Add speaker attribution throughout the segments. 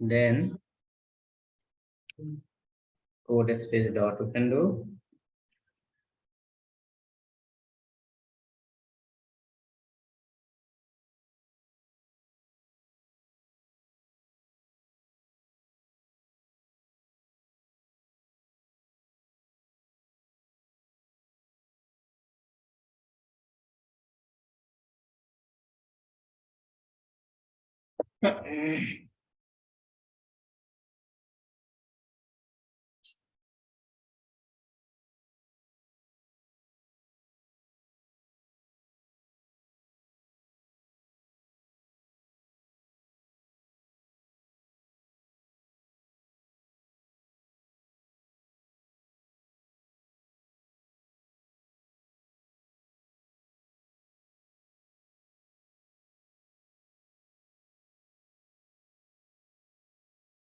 Speaker 1: Then code space dot we can do.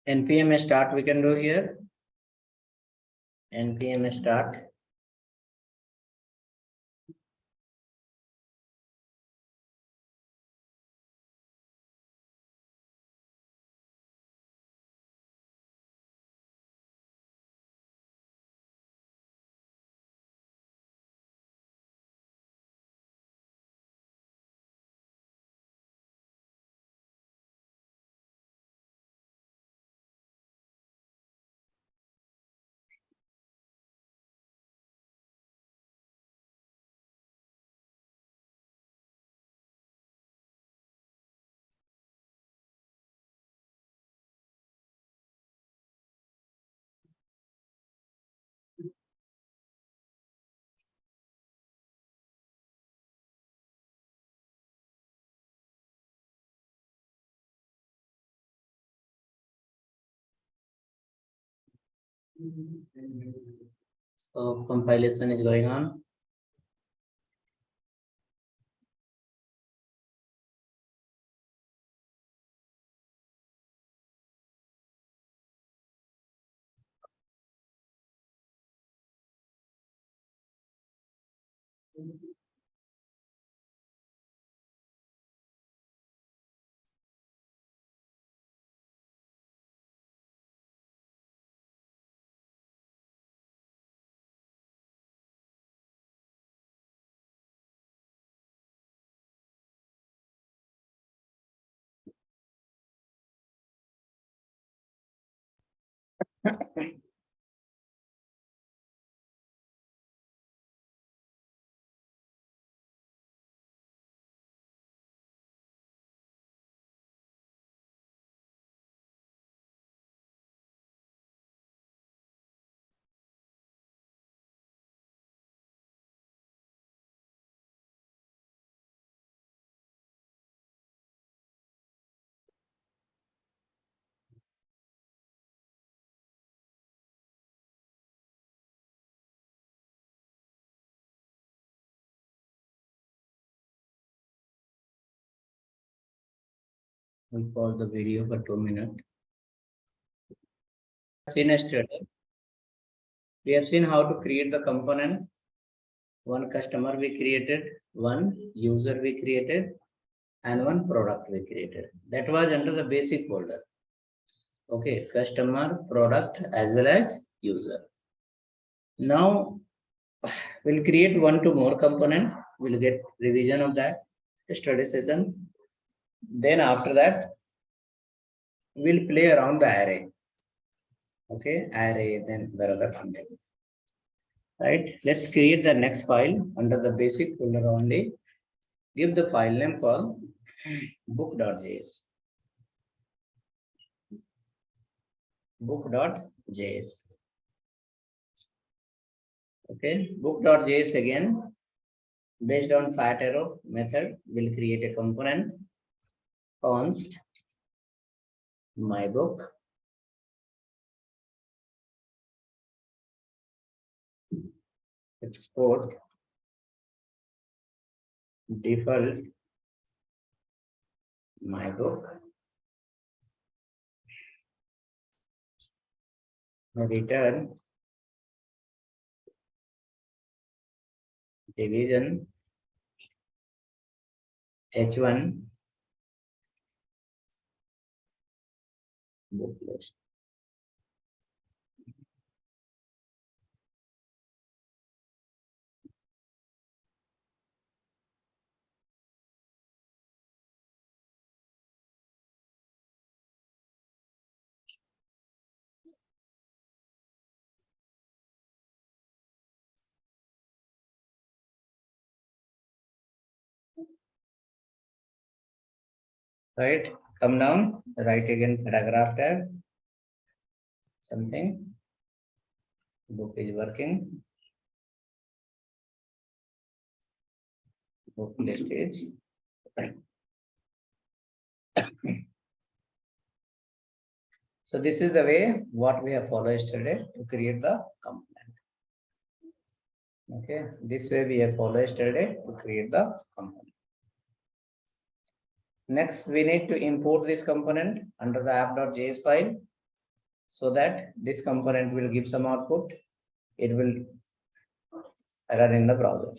Speaker 1: npm start we can do here. npm start. So compilation is going on. We'll pause the video for 2 minutes. Seen yesterday, we have seen how to create the component. One customer we created, one user we created, and one product we created. That was under the basic folder. Okay, customer, product, as well as user. Now we'll create 1 to more component. We'll get revision of that study session. Then after that, we'll play around the array. Okay, array, then wherever something. Right, let's create the next file under the basic folder only. Give the file name called book.js. book.js. Okay, book.js again. Based on fat arrow method, we'll create a component const my book. Export default my book. Return division h1 book list. Right, come down, write again paragraph tag, something, book is working, book list is right. So this is the way what we have followed yesterday to create the component. Okay, this way we have followed yesterday to create the component. Next, we need to import this component under the app.js file so that this component will give some output. It will run in the browser.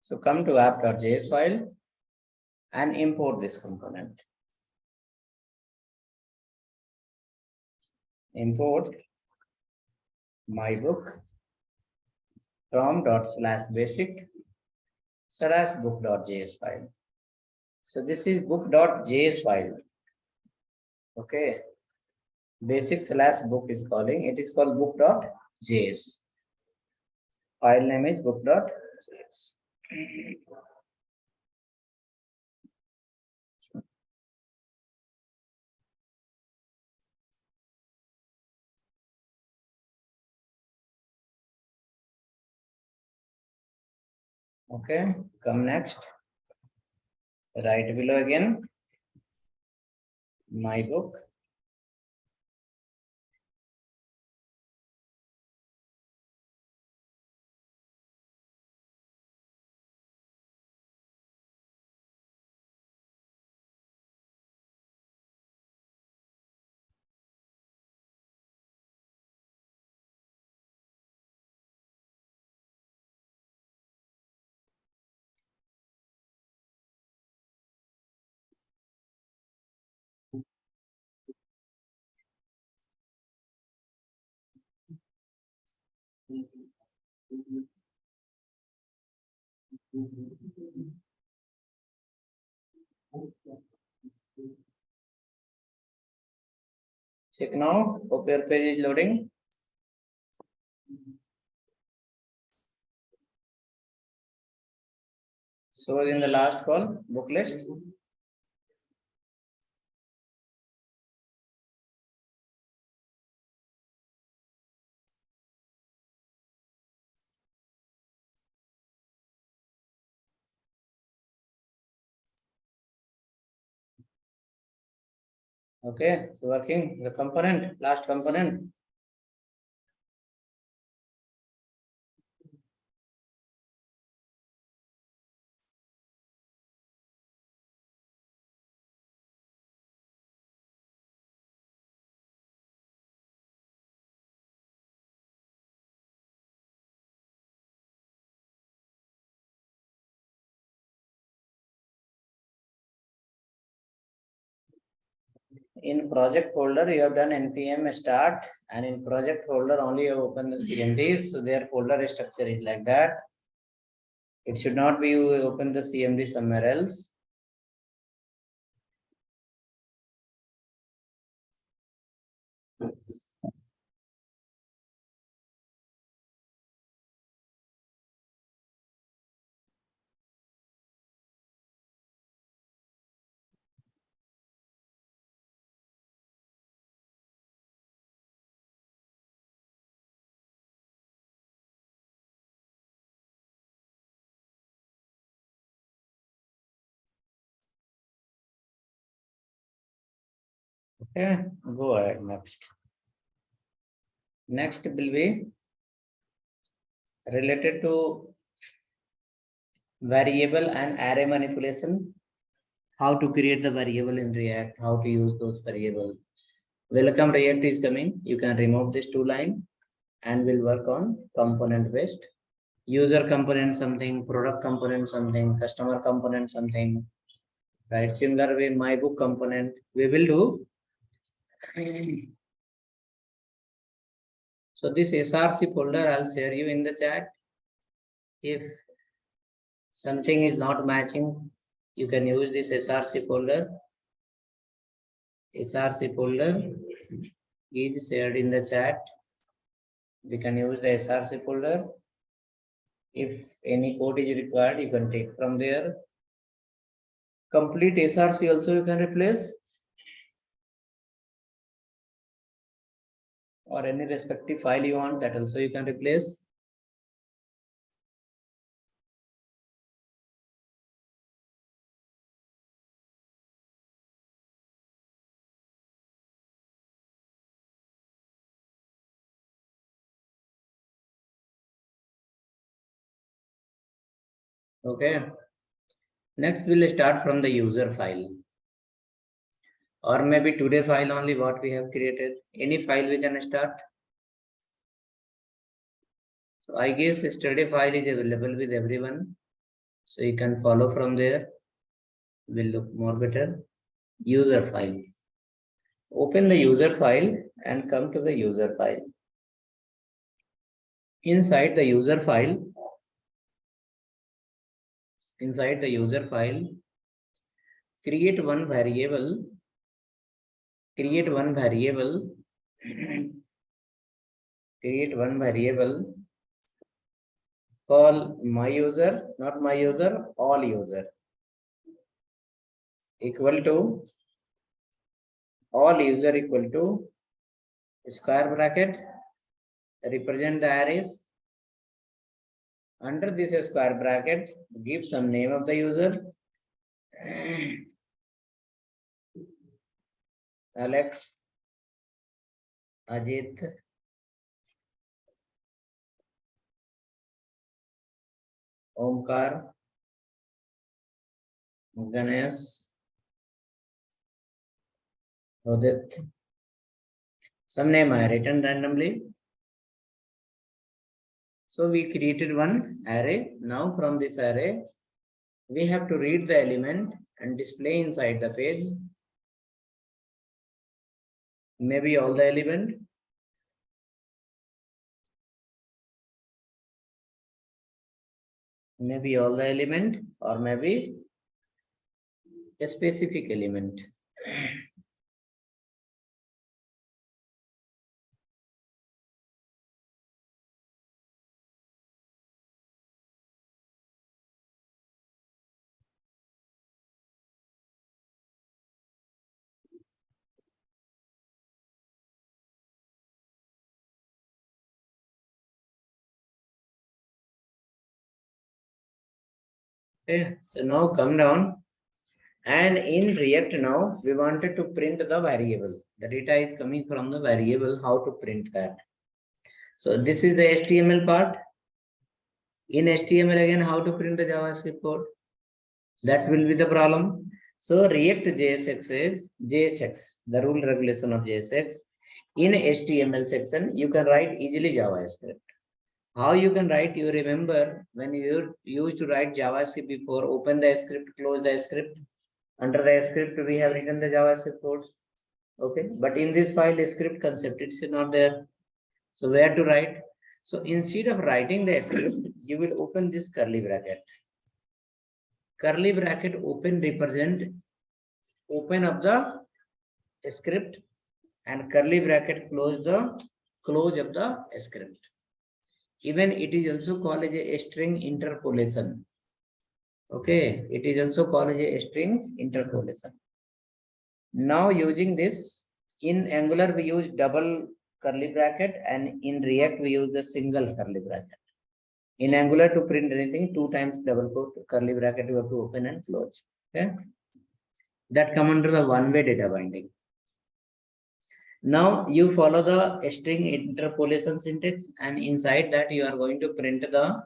Speaker 1: So come to app.js file and import this component. Import my book from ./basic/book.js file. So this is book.js file. Okay. Basic/book is calling. It is called book.js. File name is book.js. Okay, come next. Right below again. My book. Check now. Hope your page is loading. So in the last call, book list. Okay, so working the component, last component. In project folder, you have done npm start, and in project folder only you open the CMDs. So their folder structure is like that. It should not be you open the CMD somewhere else. Okay, go ahead next. Next will be related to variable and array manipulation. How to create the variable in React, how to use those variables. Welcome React is coming. You can remove this two line and we'll work on component based. User component something, product component something, customer component something, right? Similar way, my book component, we will do. So this SRC folder, I'll share you in the chat. If something is not matching, you can use this SRC folder. SRC folder is shared in the chat. We can use the SRC folder. If any code is required, you can take from there. Complete SRC also you can replace. Or any respective file you want, that also you can replace. Okay. Next, we'll start from the user file. Or maybe today file only what we have created. Any file we can start. So I guess yesterday file is available with everyone. So you can follow from there. Will look more better. User file. Open the user file and come to the user file. Inside the user file, create one variable. Create one variable call my user, not my user, all user, equal to all user equal to square bracket, represent the arrays. Under this square bracket, give some name of the user. Alex, Ajit, Omkar, Ganesh, Udit. Some name I written randomly. So we created one array. Now from this array, we have to read the element and display inside the page. Maybe all the element. Maybe all the element or maybe a specific element. Okay, so now come down. And in React now, we wanted to print the variable. The data is coming from the variable, how to print that. So this is the HTML part. In HTML again, how to print the JavaScript code. That will be the problem. So React JSX is JSX, the rule regulation of JSX. In HTML section, you can write easily JavaScript. How you can write, you remember when you used to write JavaScript before, open the script, close the script. Under the script, we have written the JavaScript codes. Okay, but in this file, the script concept, it's not there. So where to write? So instead of writing the script, you will open this curly bracket. Curly bracket open represent open of the script and curly bracket close of the script. Even it is also called as a string interpolation. Okay, it is also called as a string interpolation. Now using this, in Angular we use double curly bracket and in React we use the single curly bracket. In Angular to print anything, 2 times double quote curly bracket you have to open and close. Okay, that come under the one-way data binding. Now you follow the string interpolation syntax, and inside that you are going to print the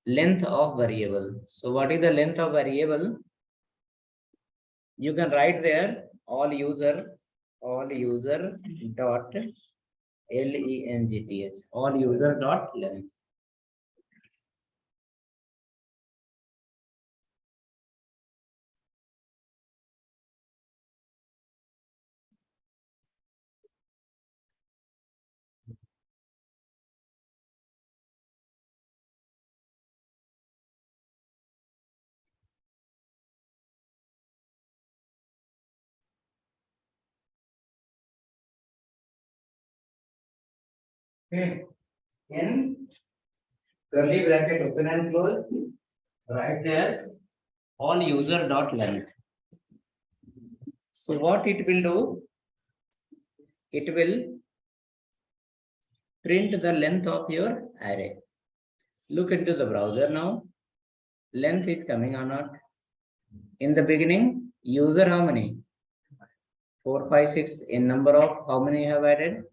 Speaker 1: length of variable. So what is the length of variable? You can write there all user dot length, all user dot length. Okay. In curly bracket open and close, right there all user dot length. So what it will do? It will print the length of your array. Look into the browser now. Length is coming or not? In the beginning, user how many? 4, 5, 6. In number of how many you have added?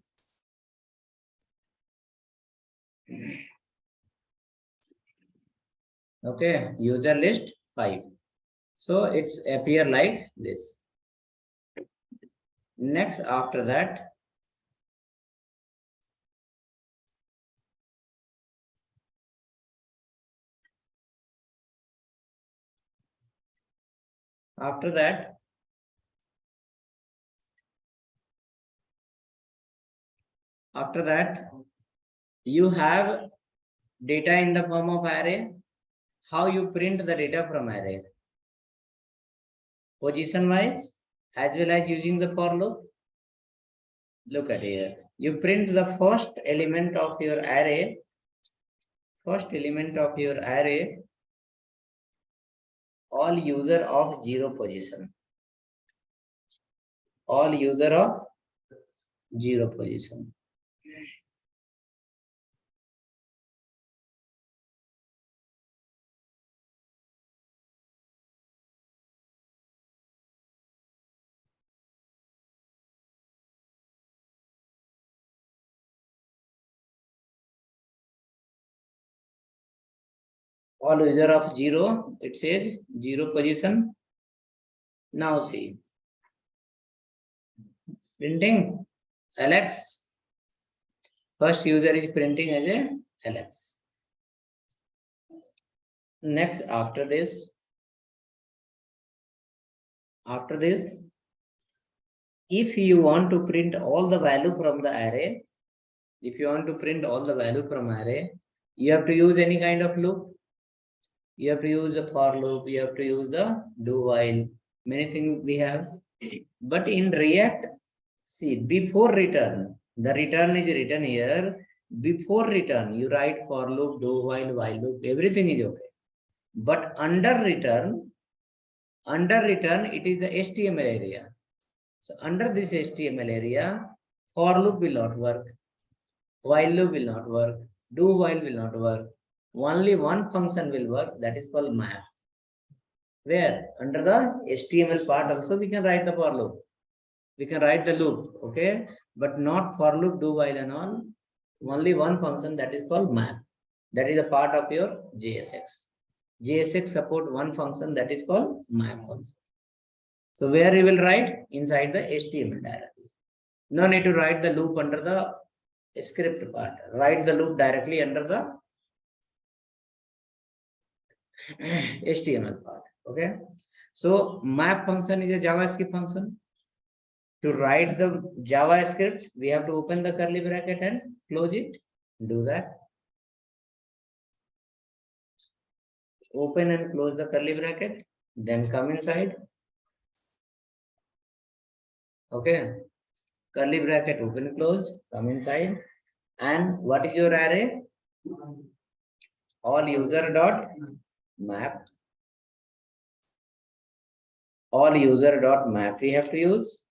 Speaker 1: Okay, user list 5. So it's appear like this. Next, after that, you have data in the form of array. How you print the data from array? Position wise, as well as using the for loop. Look at here. You print the first element of your array. All user of 0 position. All user of 0 position. All user of 0, it says 0 position. Now see. Printing Alex. First user is printing as a Alex. Next, after this, if you want to print all the value from the array, you have to use any kind of loop. You have to use the for loop, you have to use the do while, many things we have. But in React, see, before return, the return is written here. Before return, you write for loop, do while loop, everything is okay. But under return, it is the HTML area. So under this HTML area, for loop will not work, while loop will not work, do while will not work. Only one function will work, that is called map. Where under the HTML part also we can write the for loop. We can write the loop, okay, but not for loop, do while and all. Only one function, that is called map. That is a part of your JSX. JSX support one function, that is called map function. So where you will write? Inside the HTML directly. No need to write the loop under the script part. Write the loop directly under the HTML part. Okay. So map function is a JavaScript function. To write the JavaScript, we have to open the curly bracket and close it. Do that. Open and close the curly bracket. Then come inside. Okay. Curly bracket open, close, come inside. And what is your array? All user dot map. All user dot map we have to use.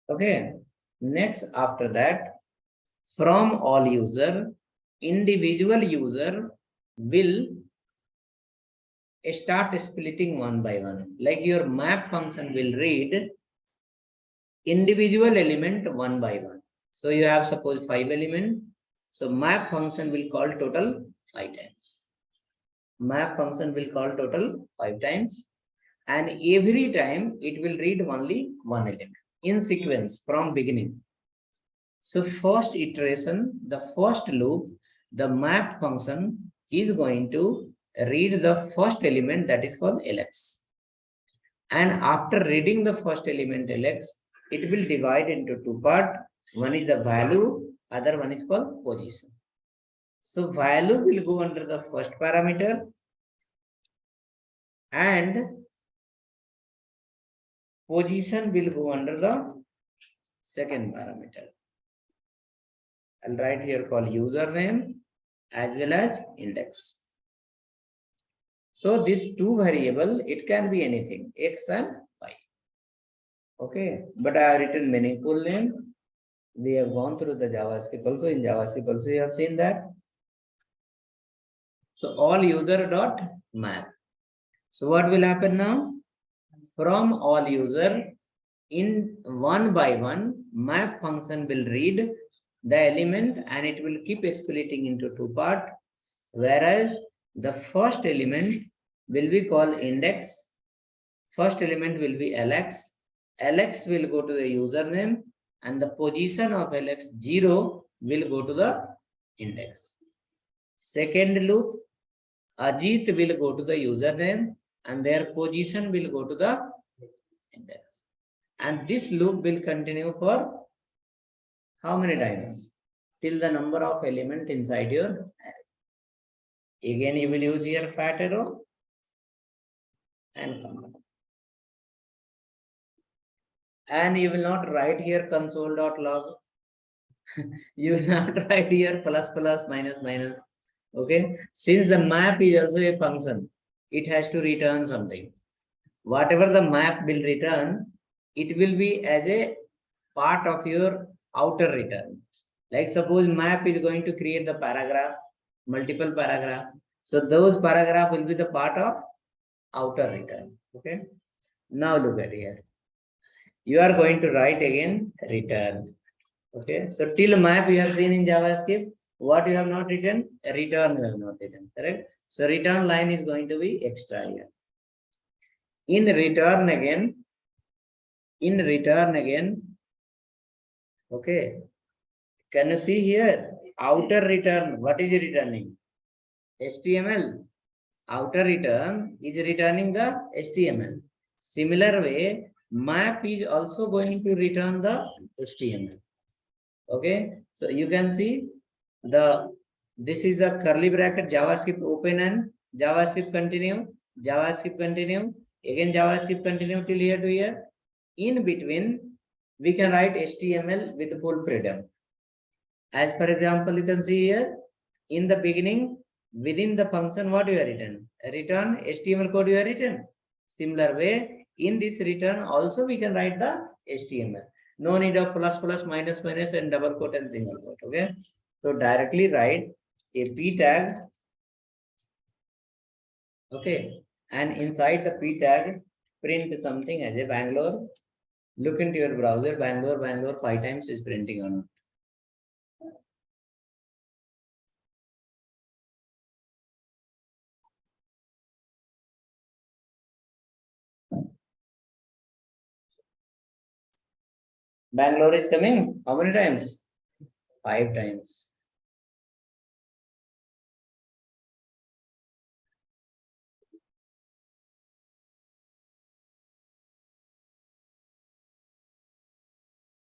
Speaker 1: Okay. Next, after that, from all user, individual user will start splitting one by one. Like your map function will read individual element one by one. So you have suppose 5 element. So map function will call total 5 times. Map function will call total 5 times. And every time it will read only one element in sequence from beginning. So first iteration, the first loop, the map function is going to read the first element, that is called LX. And after reading the first element LX, it will divide into two parts. One is the value, other one is called position. So value will go under the first parameter and position will go under the second parameter. I'll write here called username as well as index. So these two variable, it can be anything, X and Y. Okay, but I have written meaningful name. We have gone through the JavaScript also. In JavaScript also you have seen that. So all user dot map. So what will happen now? From all user, in one by one, map function will read the element and it will keep splitting into two parts. Whereas the first element will be called index. First element will be LX. LX will go to the username and the position of LX 0 will go to the index. Second loop, Ajit will go to the username and their position will go to the index. And this loop will continue for how many times? Till the number of elements inside your array. Again, you will use here fat arrow and come. And you will not write here console.log. You will not write here plus plus minus minus. Okay. Since the map is also a function, it has to return something. Whatever the map will return, it will be as a part of your outer return. Like suppose map is going to create the paragraph, multiple paragraph. So those paragraph will be the part of outer return. Okay. Now look at here. You are going to write again return. Okay. So till map you have seen in JavaScript. What you have not written? A return you have not written. Correct. So return line is going to be extra here. In return again. Okay. Can you see here? Outer return. What is returning? HTML. Outer return is returning the HTML. Similar way, map is also going to return the HTML. Okay. So you can see this is the curly bracket JavaScript open and JavaScript continue. JavaScript continue. Again JavaScript continue till here to here. In between, we can write HTML with full freedom. As for example, you can see here, in the beginning, within the function, what you have written? Return HTML code you have written. Similar way, in this return also we can write the HTML. No need of plus plus minus minus and double quote and single quote. Okay. So directly write a p tag. Okay. And inside the p tag, print something as a Bangalore. Look into your browser, Bangalore 5 times is printing or not. Bangalore is coming. How many times? 5 times.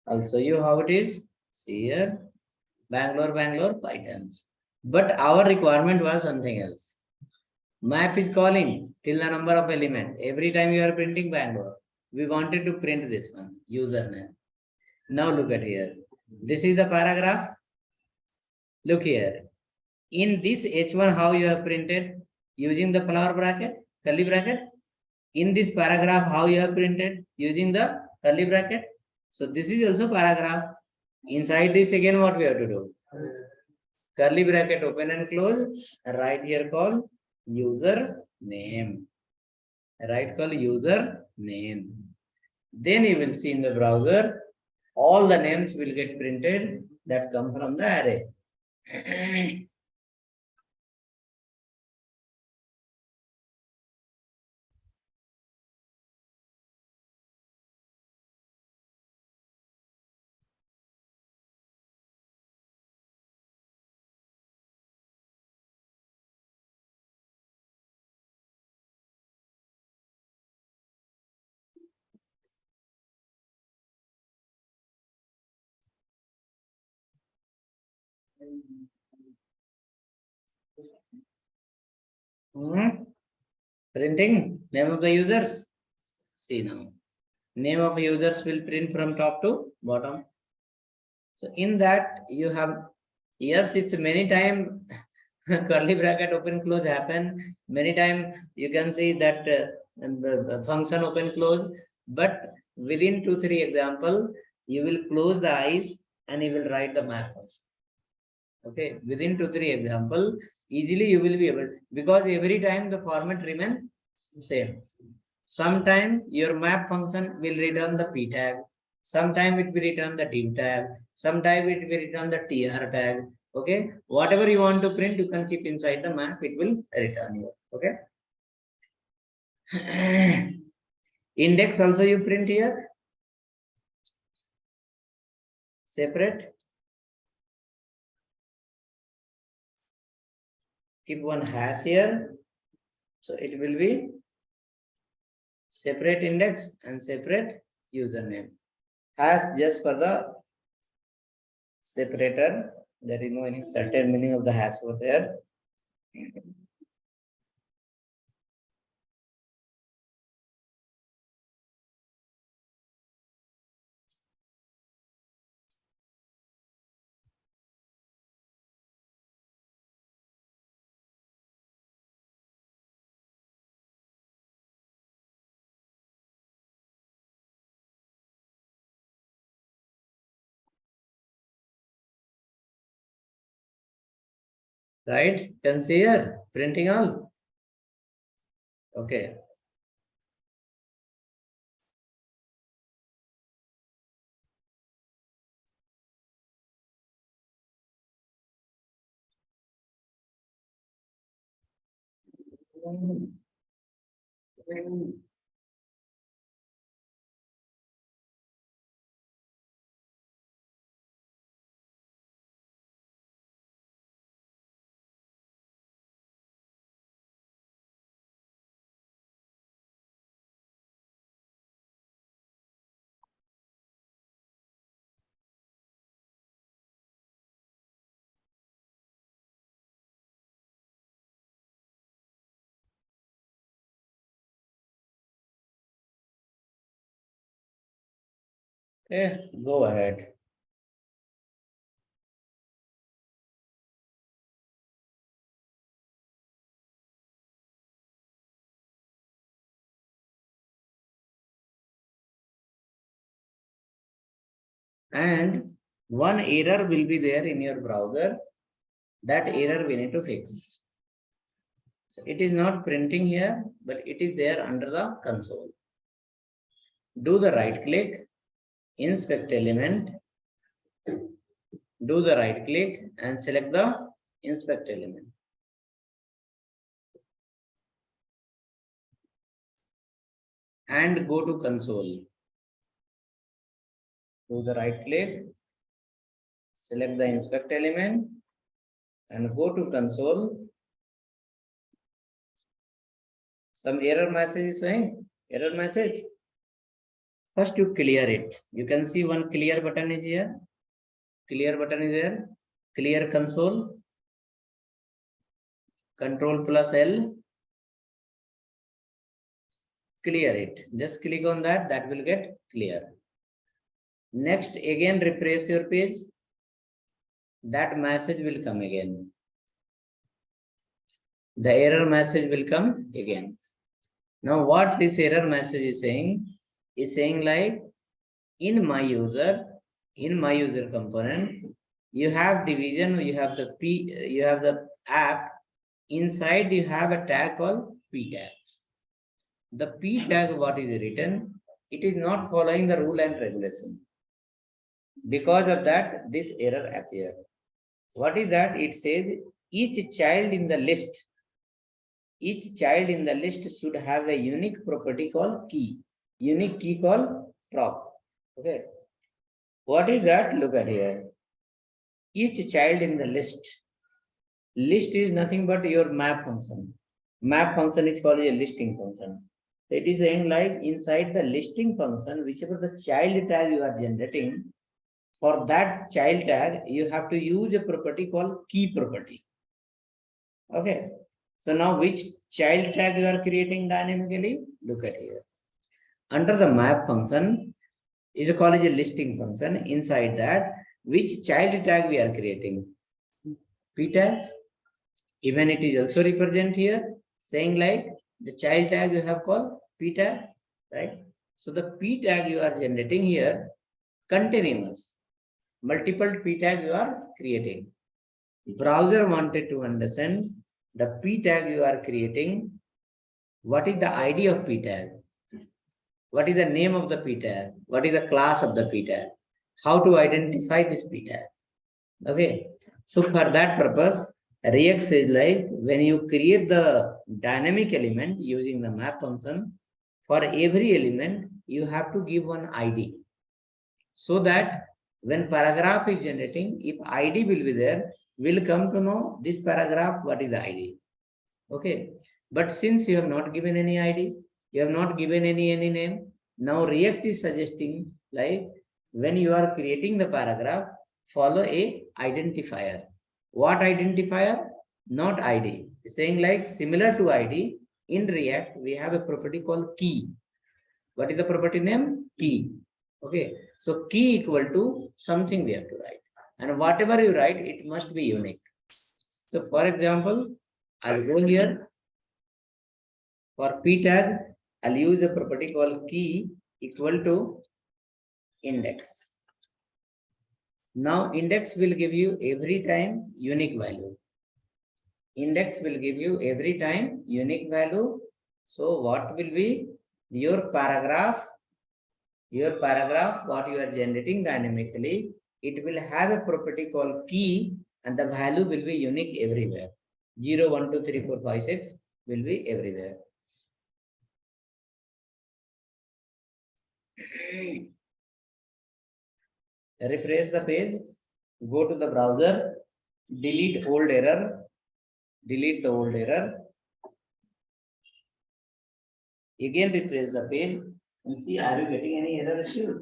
Speaker 1: I'll show you how it is. See here. Bangalore 5 times. But our requirement was something else. Map is calling till the number of element. Every time you are printing Bangalore, we wanted to print this one, username. Now look at here. This is the paragraph. Look here. In this H1, how you have printed? Using the flower bracket, curly bracket. In this paragraph, how you have printed? Using the curly bracket. So this is also paragraph. Inside this again, what we have to do? Curly bracket open and close. Right here called user name. Right call user name. Then you will see in the browser, all the names will get printed that come from the array. Printing name of the users. See now. Name of users will print from top to bottom. So in that you have, yes, it's many time curly bracket open close happen. Many time you can see that function open close, but within 2-3 example, you will close the eyes and you will write the map first. Okay, within 2-3 example, easily you will be able, because every time the format remain same. Sometime your map function will return the p tag. Sometime it will return the div tag. Sometime it will return the tr tag. Okay, whatever you want to print, you can keep inside the map. It will return you. Okay. Index also you print here. Separate. Keep one hash here. So it will be separate index and separate username. Hash just for the separator. There is no any certain meaning of the hash over there. Right? Can see here printing all. Okay. Okay, go ahead. And one error will be there in your browser. That error we need to fix. So it is not printing here, but it is there under the console. Do the right click, inspect element, do the right click and select the inspect element. And go to console. Do the right click, select the inspect element and go to console. Some error message is saying, error message. First you clear it. You can see one clear button is here. Clear button is here. Clear console. Control plus L. Clear it. Just click on that. That will get clear. Next, again refresh your page. That message will come again. The error message will come again. Now what this error message is saying like, in my user component, you have division, you have the app. Inside you have a tag called P tag. The P tag, what is written, it is not following the rule and regulation. Because of that, this error appears. What is that? It says each child in the list should have a unique property called key. Unique key called prop. Okay. What is that? Look at here. Each child in the list is nothing but your map function. Map function is called a listing function. It is saying like inside the listing function, whichever the child tag you are generating, for that child tag, you have to use a property called key property. Okay. So now which child tag you are creating dynamically? Look at here. Under the map function is called a listing function. Inside that, which child tag we are creating? P tag. Even it is also represent here, saying like the child tag you have called P tag, right? So the P tag you are generating here, continuous. Multiple P tag you are creating. Browser wanted to understand the P tag you are creating. What is the ID of P tag? What is the name of the P tag? What is the class of the P tag? How to identify this P tag? Okay. So for that purpose, React says like when you create the dynamic element using the map function, for every element, you have to give one ID. So that when paragraph is generating, if ID will be there, we'll come to know this paragraph, what is the ID. Okay. But since you have not given any ID, you have not given any name, now React is suggesting like when you are creating the paragraph, follow a identifier. What identifier? Not ID. Saying like similar to ID, in React, we have a property called key. What is the property name? Key. Okay. So key equal to something we have to write. And whatever you write, it must be unique. So for example, I'll go here. For P tag, I'll use a property called key equal to index. Now index will give you every time unique value. Index will give you every time unique value. So what will be your paragraph? Your paragraph, what you are generating dynamically, it will have a property called key and the value will be unique everywhere. 0, 1, 2, 3, 4, 5, 6 will be everywhere. Refresh the page, go to the browser, delete old error, delete the old error. Again refresh the page and see are you getting any error issue?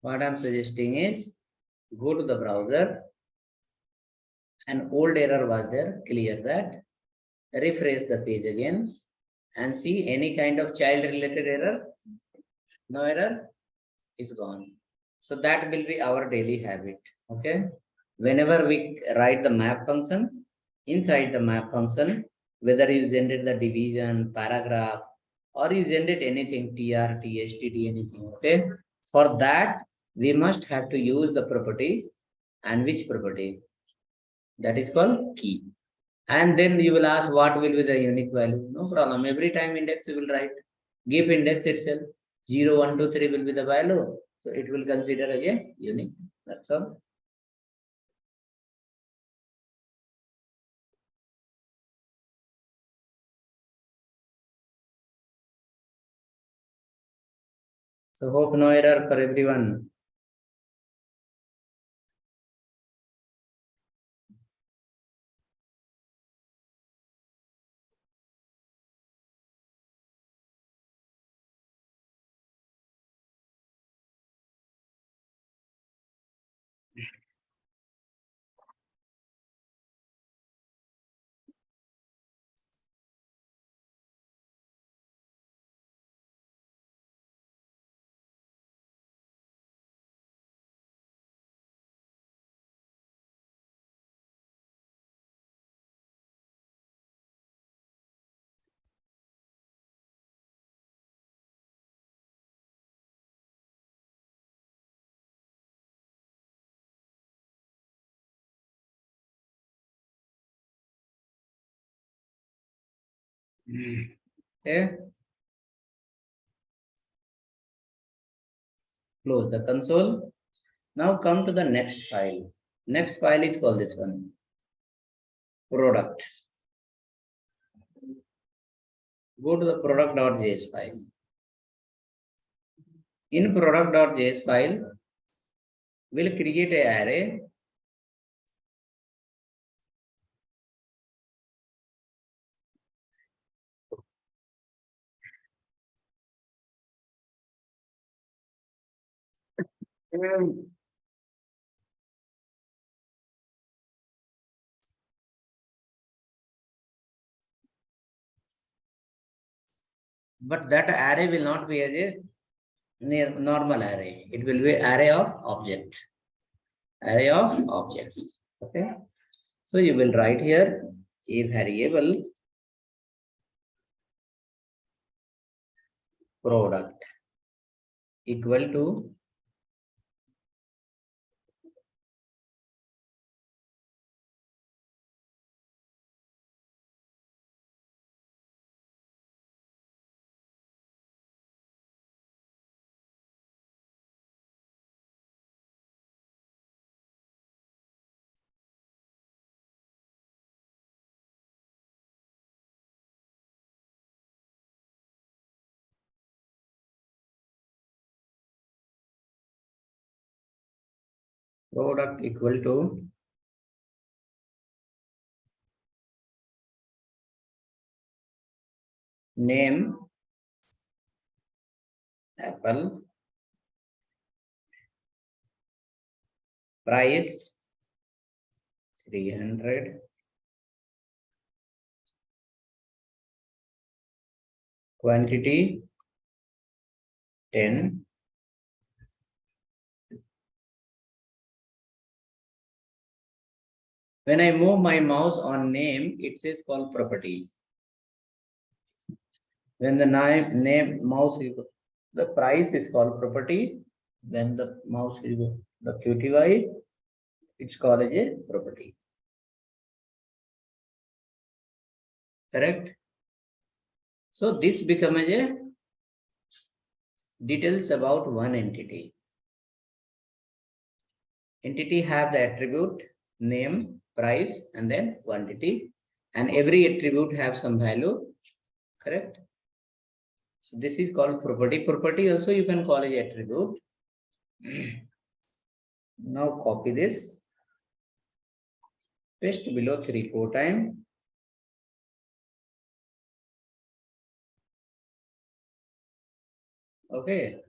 Speaker 1: What I'm suggesting is go to the browser, an old error was there, clear that, refresh the page again and see any kind of child related error. No error is gone. So that will be our daily habit. Okay. Whenever we write the map function, inside the map function, whether you generate the division, paragraph, or you generate anything, tr, std, anything. Okay. For that, we must have to use the property. And which property? That is called key. And then you will ask what will be the unique value. No problem. Every time index you will write. Give index itself. 0, 1, 2, 3 will be the value. So it will consider again unique. That's all. So hope no error for everyone. Okay. Close the console. Now come to the next file. Next file is called this one, product. Go to the product.js file. In product.js file, we'll create an array. But that array will not be a normal array. It will be array of objects. Array of objects. Okay. So you will write here a variable product equal to name apple, price 300, quantity 10. When I move my mouse on name, it says called properties. When the name mouse is the price is called property. When the mouse is the QTY, it's called as a property. Correct? So this becomes a details about one entity. Entity have the attribute name, price, and then quantity, and every attribute have some value. Correct? So this is called property. Property also you can call it attribute. Now copy this, paste below 3-4 times. Okay.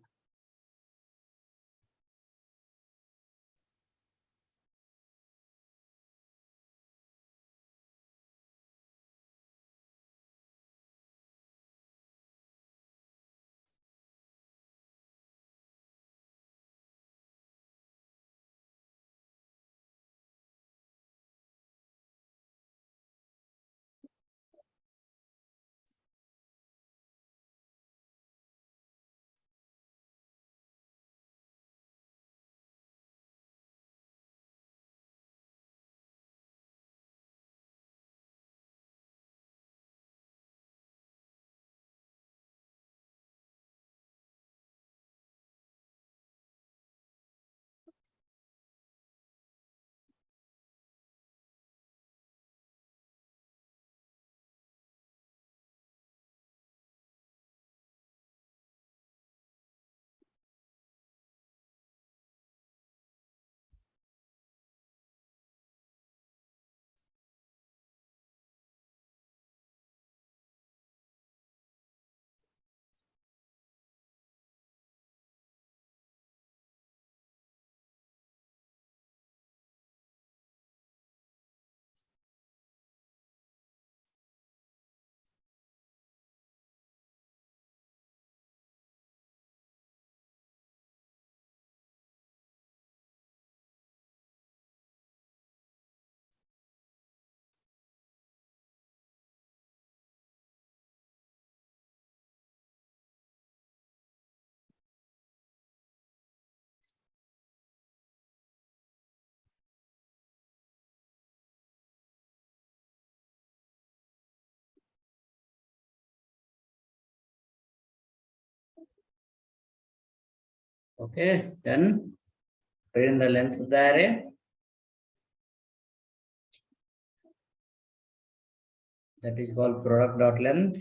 Speaker 1: Okay, then print the length of the array. That is called product.length.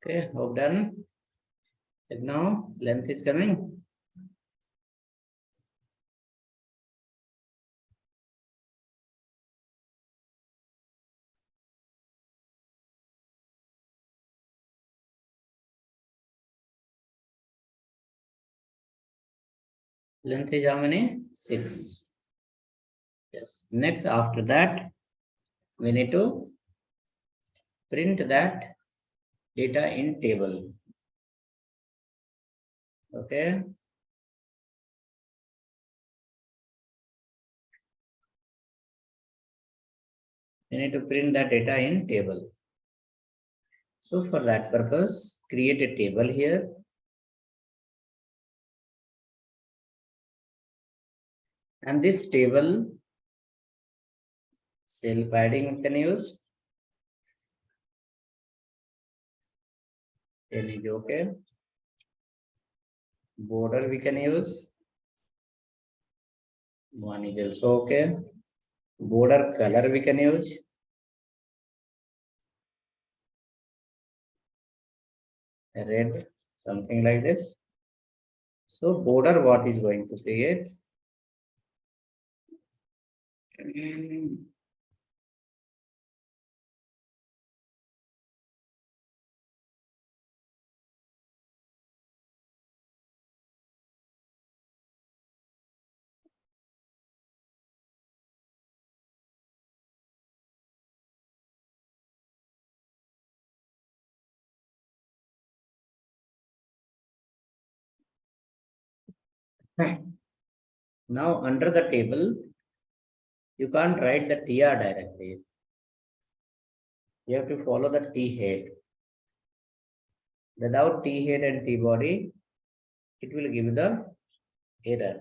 Speaker 1: Okay, hope done. And now length is coming. Length is how many? 6. Yes. Next, after that, we need to print that data in table. Okay. We need to print that data in table. So for that purpose, create a table here. And this table, cell padding we can use. Is okay. Border we can use. One is also okay. Border color we can use. Red, something like this. So border, what is going to create? Now under the table, you can't write the TR directly. You have to follow the T head. Without T head and T body, it will give the error.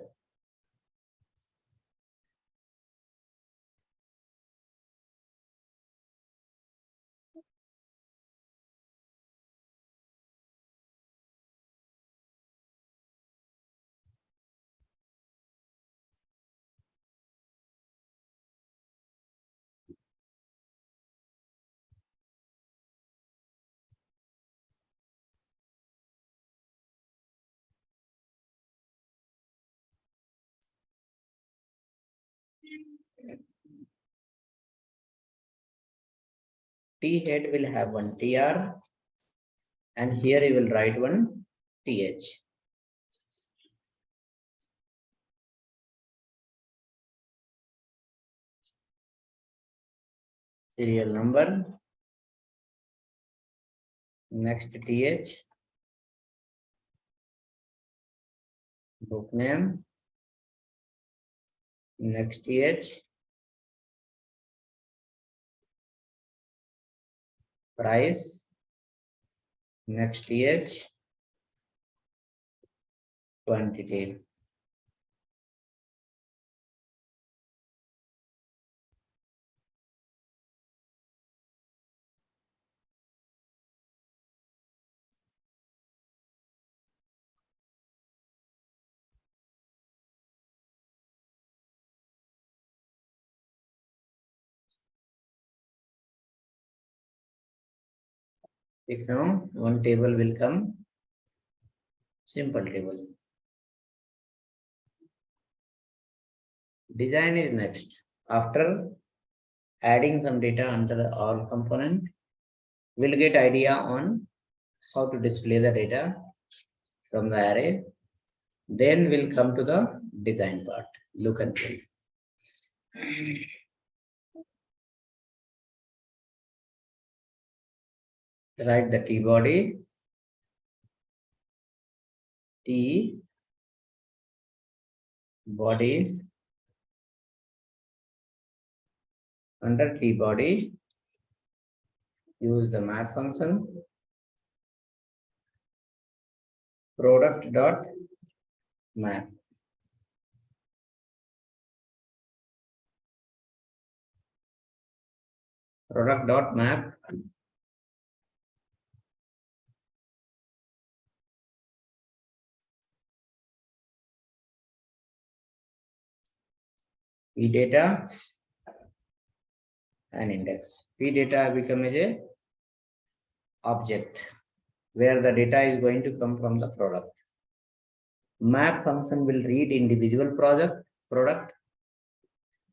Speaker 1: T head will have one TR, and here you will write one TH. Serial number, next TH, book name, next TH, price, next TH, quantity. If no, one table will come, simple table. Design is next. After adding some data under the all component, we'll get idea on how to display the data from the array. Then we'll come to the design part, look and feel. Write the T body, T body, under T body, use the map function, product dot map. Product dot map. P data and index. P data become as a object where the data is going to come from the product. Map function will read individual product.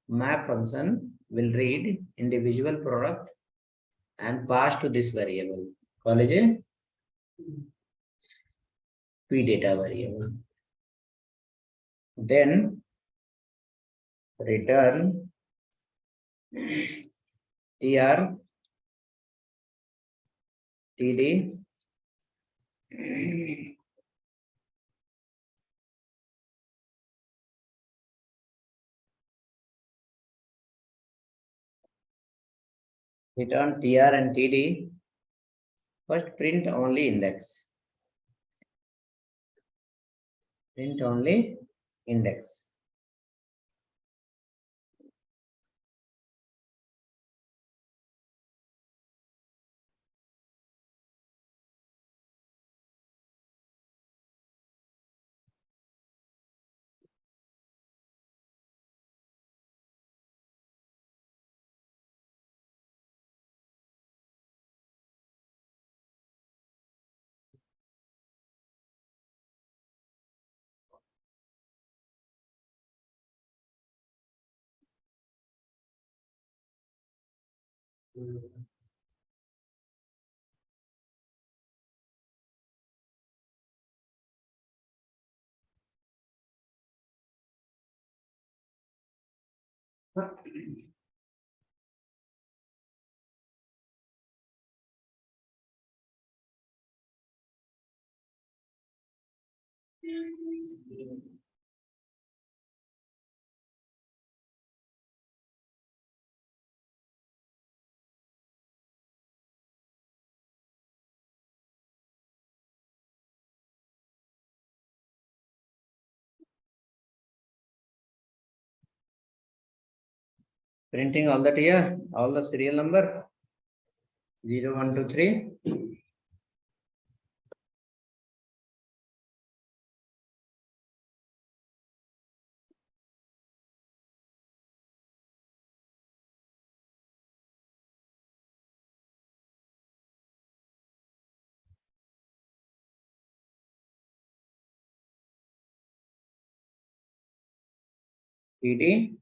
Speaker 1: Map function will read individual product and pass to this variable called a P data variable. Then return tr td return tr and td. First print only index. Print only index. Printing all that here, all the serial number 0, 1, 2, 3. PD.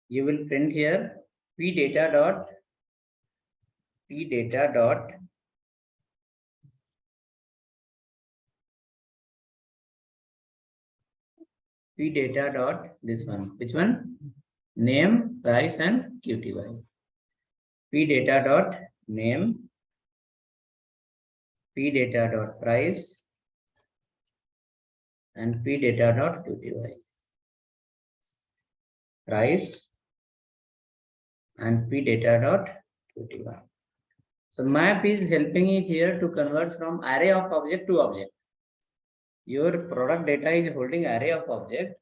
Speaker 1: You will print here p data dot p data dot p data dot this one. Which one? Name, price, and QTY. P data dot name, P data dot price, and P data dot QTY. Price and P data dot QTY. So map is helping us here to convert from array of object to object. Your product data is holding array of object.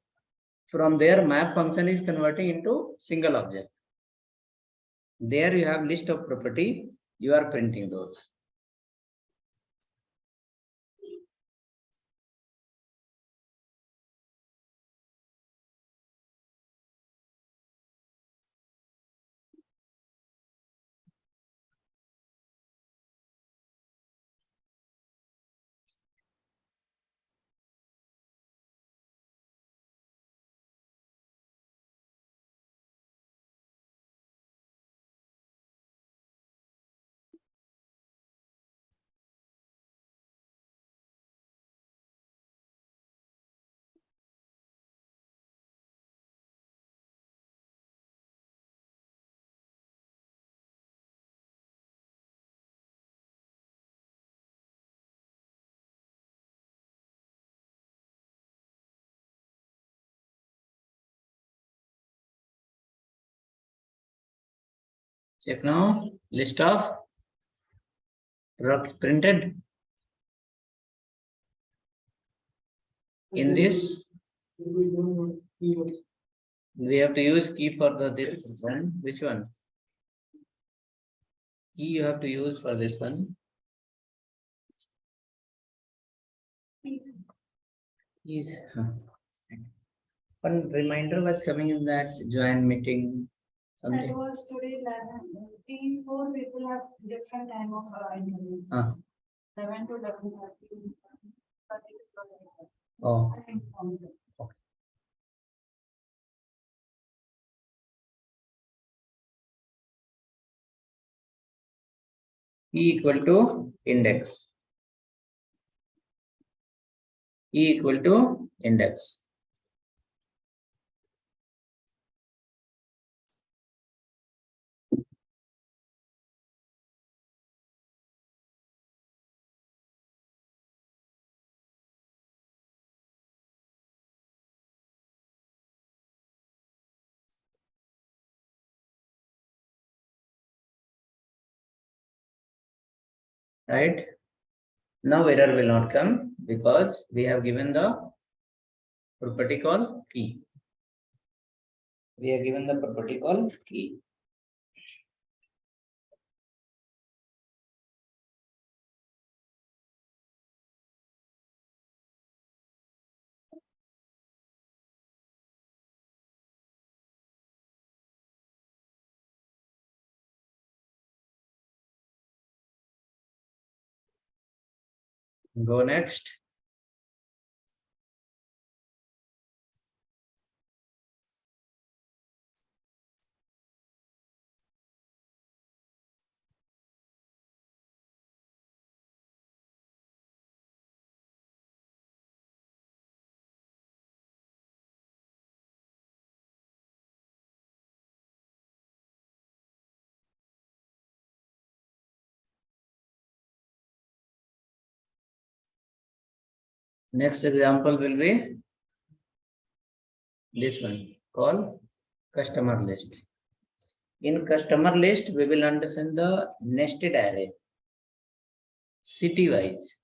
Speaker 1: From there, map function is converting into single object. There you have list of property. You are printing those. Check now. List of product printed. In this, we have to use key for this one. Which one? Key you have to use for this one. Is one reminder was coming in that join meeting. Something.
Speaker 2: That was today 11. 4 people have different time of interviews. 11 to 11:30.
Speaker 1: Oh.
Speaker 2: I informed them.
Speaker 1: E equal to index. E equal to index. Right? Now error will not come because we have given the property called key. We have given the property called key. Go next. Next example will be this one called customer list. In customer list, we will understand the nested array. City wise.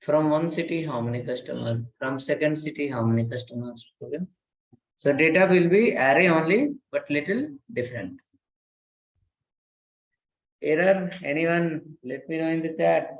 Speaker 1: From one city, how many customers? From second city, how many customers? Okay. So data will be array only, but little different. Error, anyone? Let me know in the chat.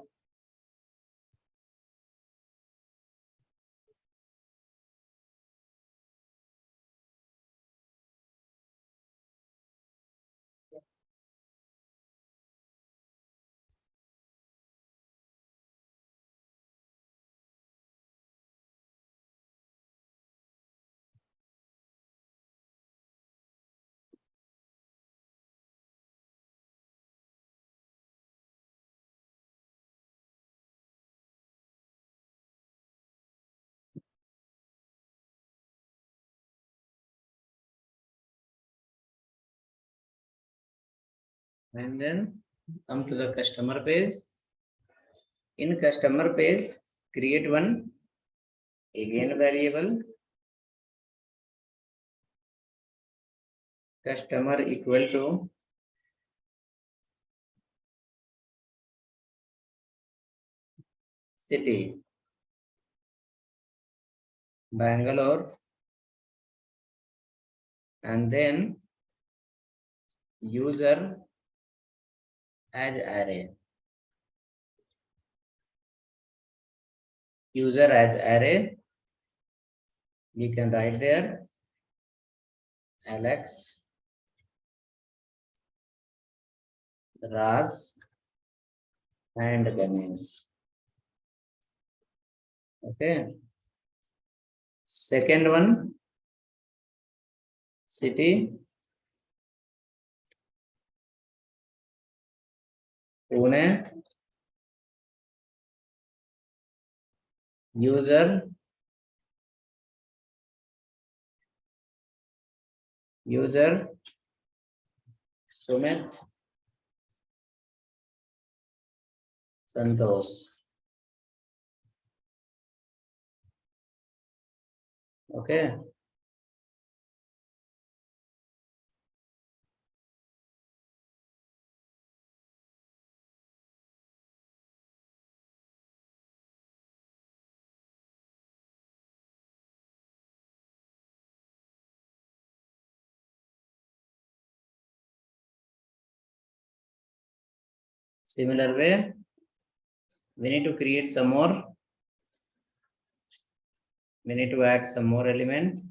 Speaker 1: And then come to the customer page. In customer page, create one again variable customer equal to city Bangalore, and then user as array. User as array, we can write there Alex, Raj, and Ganesh. Okay. Second one, city Pune, user Sumit, Santosh. Okay. Similar way, we need to create some more. We need to add some more element.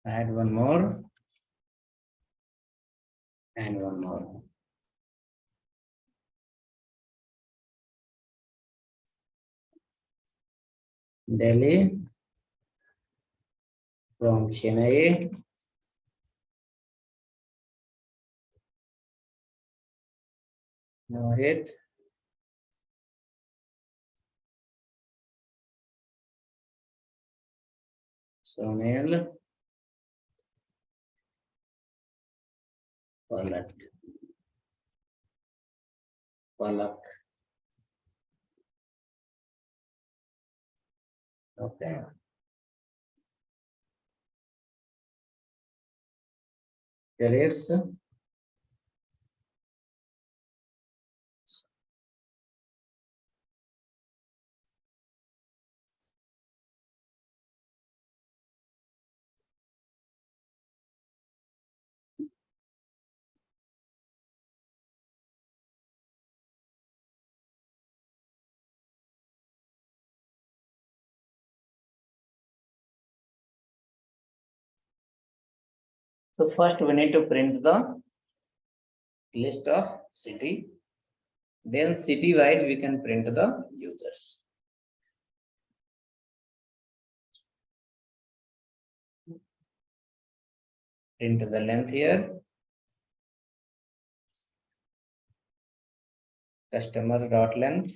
Speaker 1: Add one more and one more. Delhi from Chennai. Now hit. Sunil Palak. Palak. Okay. There is so first we need to print the list of city. Then city wise we can print the users. Print the length here. Customer dot length.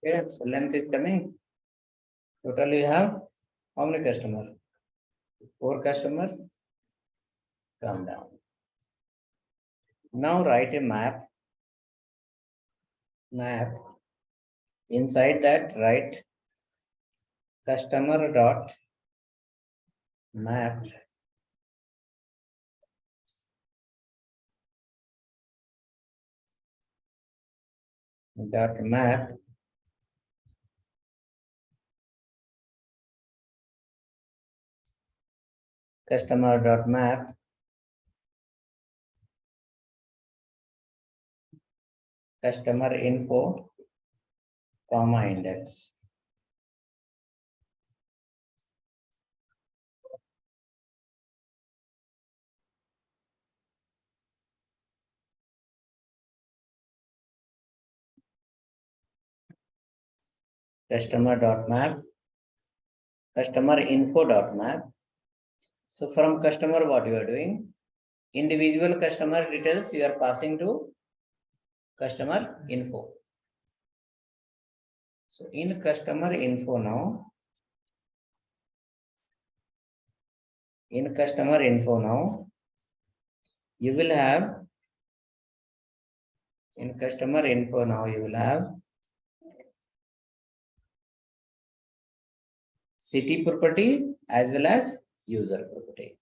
Speaker 1: Okay, so length is coming. Total you have how many customers? 4 customers. Come down. Now write a map. Map. Inside that write customer dot map dot map customer dot map customer info comma index. Customer dot map customer info dot map. So from customer, what you are doing? Individual customer details you are passing to customer info. So in customer info now, you will have city property as well as user property.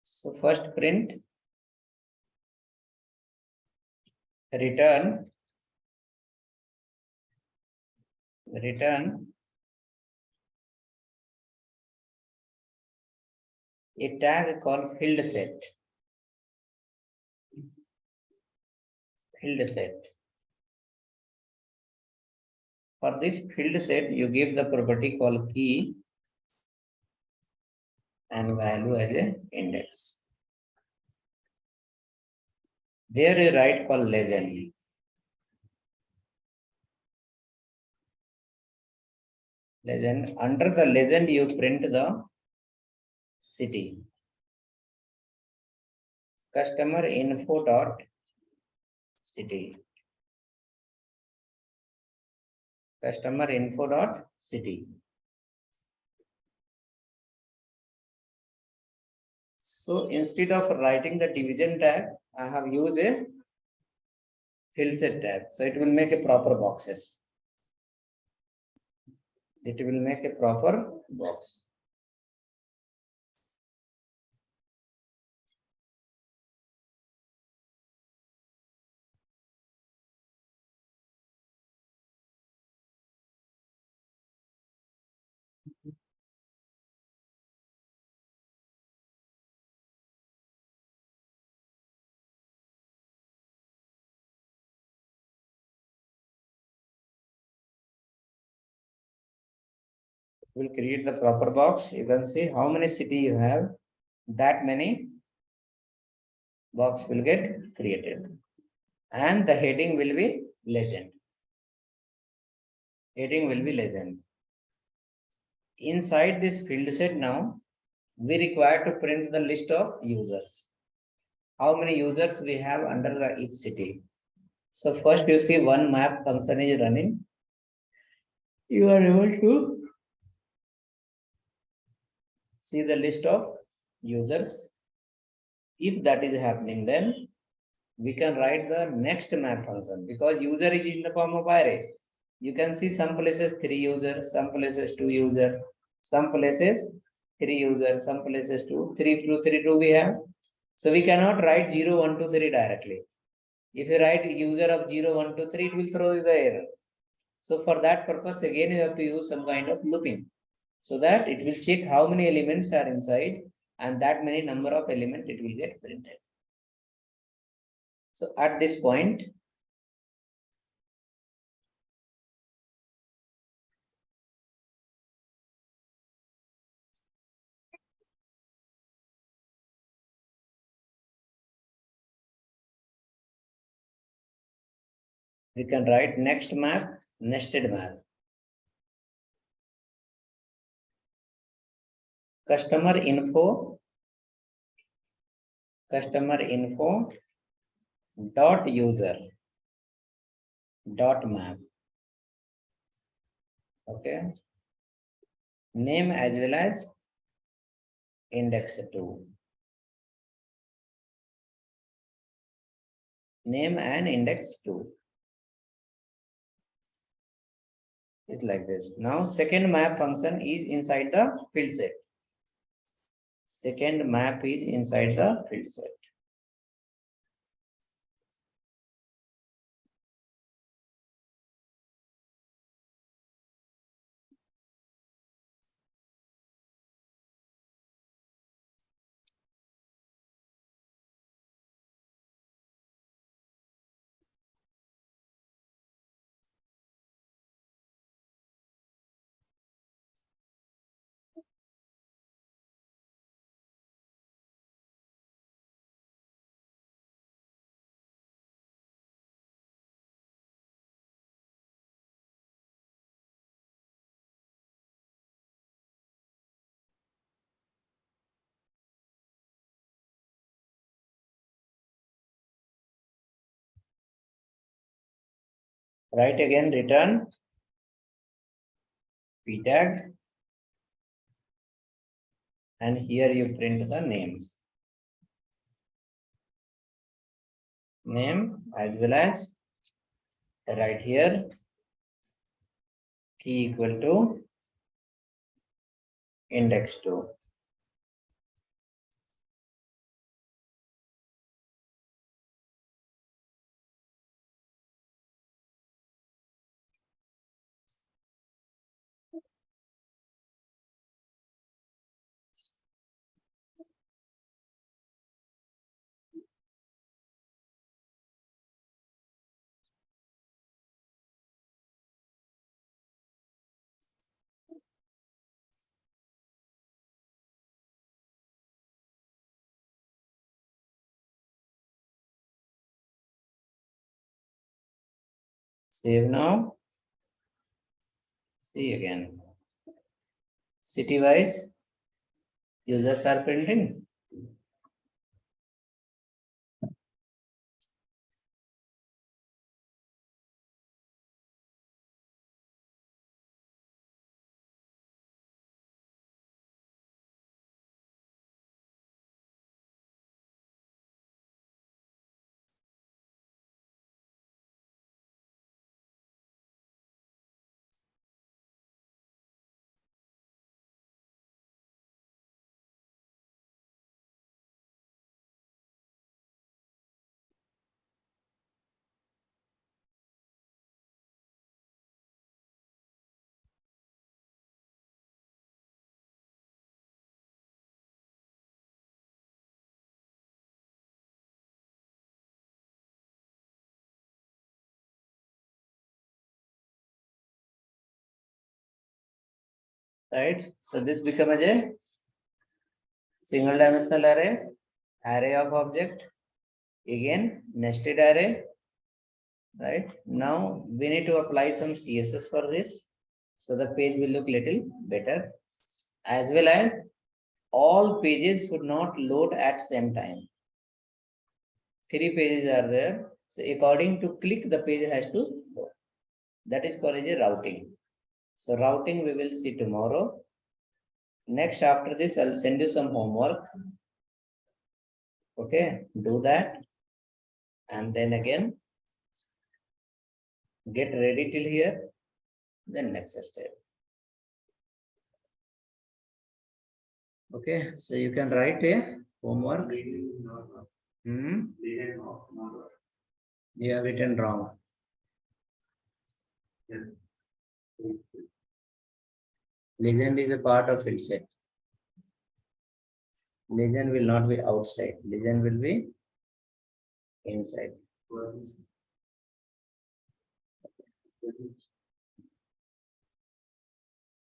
Speaker 1: So first print return a tag called field set. For this field set, you give the property called key and value as a index. There you write called legend. Under the legend, you print the city. Customer info dot city. So instead of writing the division tag, I have used a field set tag. So it will make a proper boxes. Will create the proper box. You can see how many city you have, that many box will get created. And the heading will be legend. Inside this field set now, we require to print the list of users. How many users we have under the each city. So first you see one map function is running. You are able to see the list of users. If that is happening, then we can write the next map function because user is in the form of array. You can see some places 3 users, some places 2 users, some places 3 users, some places 2, 3 through 3 2 we have. So we cannot write 0, 1, 2, 3 directly. If you write user of 0, 1, 2, 3, it will throw you the error. So for that purpose, again, you have to use some kind of looping so that it will check how many elements are inside and that many number of elements it will get printed. So at this point, we can write next map, nested map. Customer info dot user dot map. Okay. Name as well as index 2. Name and index 2. It's like this. Now second map function is inside the field set. Second map is inside the field set. Write again, return p tag, and here you print the names. Name as well as right here key equal to index 2. Save now. See again. City wise, users are printing. Right? So this becomes a single dimensional array, array of object, again nested array. Right? Now we need to apply some CSS for this. So the page will look little better. As well as all pages should not load at same time. 3 pages are there. So according to click, the page has to load. That is called as a routing. So routing we will see tomorrow. Next, after this, I'll send you some homework. Okay, do that. And then again, get ready till here. Then next step. Okay, so you can write a homework. You have written wrong. Legend is a part of field set. Legend will not be outside. Legend will be inside.